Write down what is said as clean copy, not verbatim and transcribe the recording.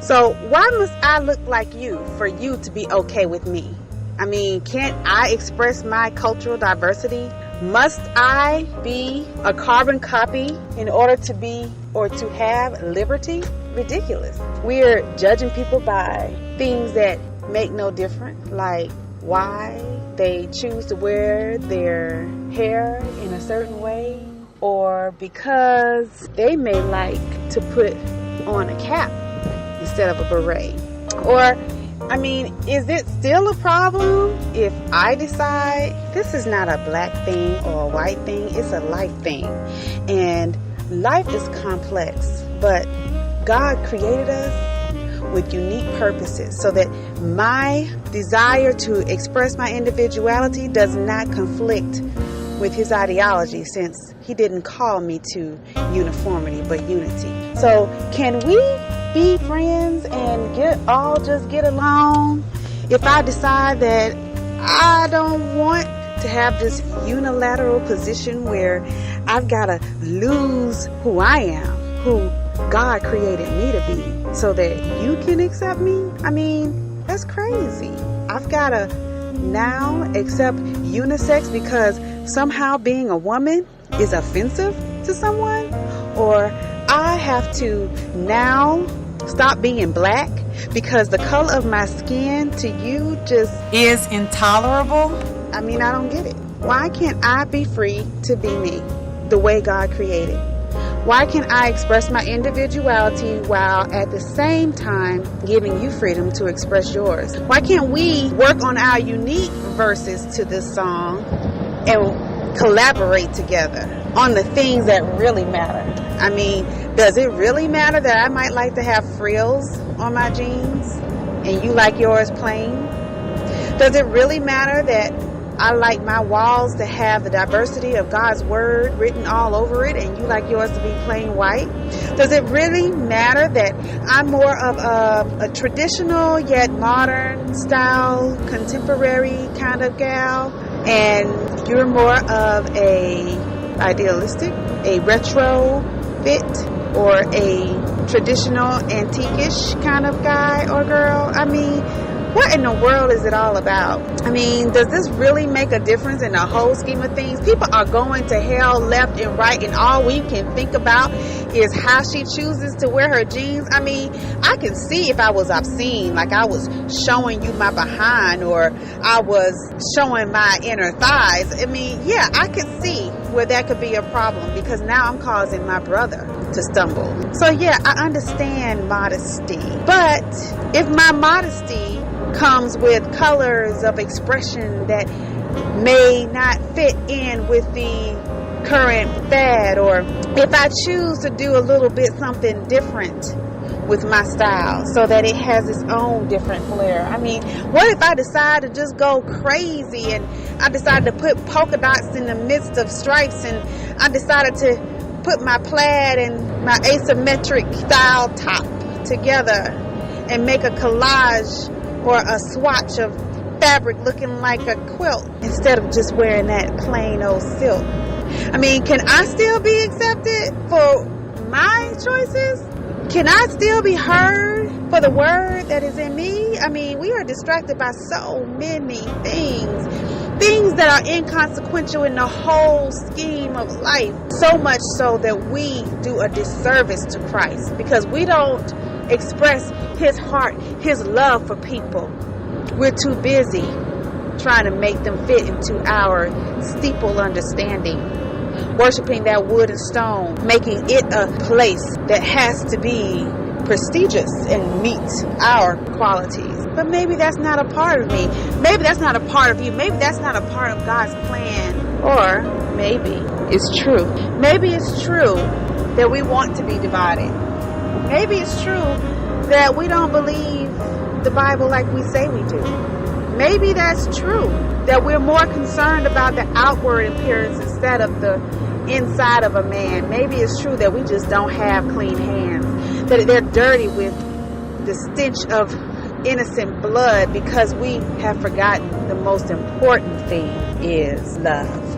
So why must I look like you for you to be okay with me? I mean, can't I express my cultural diversity? Must I be a carbon copy in order to be or to have liberty? Ridiculous. We're judging people by things that make no difference, like why they choose to wear their hair in a certain way, or because they may like to put on a cap instead of a beret. Or, I mean, is it still a problem if I decide this is not a black thing or a white thing, it's a life thing? And life is complex, but God created us with unique purposes so that my desire to express my individuality does not conflict with his ideology, since he didn't call me to uniformity but unity. So can we be friends and just get along if I decide that I don't want to have this unilateral position where I've got to lose who I am, who God created me to be, so that you can accept me? I mean, that's crazy. I've got to now accept unisex because somehow being a woman is offensive to someone? Or I have to now stop being black because the color of my skin to you just is intolerable? I mean, I don't get it. Why can't I be free to be me the way God created? Why can't I express my individuality while at the same time giving you freedom to express yours? Why can't we work on our unique verses to this song and collaborate together on the things that really matter? I mean, does it really matter that I might like to have frills on my jeans and you like yours plain? Does it really matter that I like my walls to have the diversity of God's word written all over it and you like yours to be plain white? Does it really matter that I'm more of a traditional yet modern style, contemporary kind of gal, and you're more of a idealistic, a retro fit, or a traditional antique-ish kind of guy or girl? I mean, what in the world is it all about? I mean, does this really make a difference in the whole scheme of things? People are going to hell left and right, and all we can think about is how she chooses to wear her jeans. I mean, I can see if I was obscene, like I was showing you my behind or I was showing my inner thighs. I mean, yeah, I could see where that could be a problem because now I'm causing my brother to stumble. So yeah, I understand modesty, but if my modesty comes with colors of expression that may not fit in with the current fad, or if I choose to do a little bit something different with my style so that it has its own different flair. I mean, what if I decide to just go crazy and I decided to put polka dots in the midst of stripes, and I decided to put my plaid and my asymmetric style top together and make a collage or a swatch of fabric looking like a quilt instead of just wearing that plain old silk? I mean, can I still be accepted for my choices? Can I still be heard for the word that is in me? I mean, we are distracted by so many things that are inconsequential in the whole scheme of life. So much so that we do a disservice to Christ because we don't express his heart, his love for people. We're too busy trying to make them fit into our steeple understanding, worshiping that wood and stone, making it a place that has to be prestigious and meet our qualities. But maybe that's not a part of me. Maybe that's not a part of you. Maybe that's not a part of God's plan. Or maybe it's true. Maybe it's true that we want to be divided. Maybe it's true that we don't believe the Bible like we say we do. Maybe that's true, that we're more concerned about the outward appearance instead of the inside of a man. Maybe it's true that we just don't have clean hands, that they're dirty with the stench of innocent blood because we have forgotten the most important thing is love.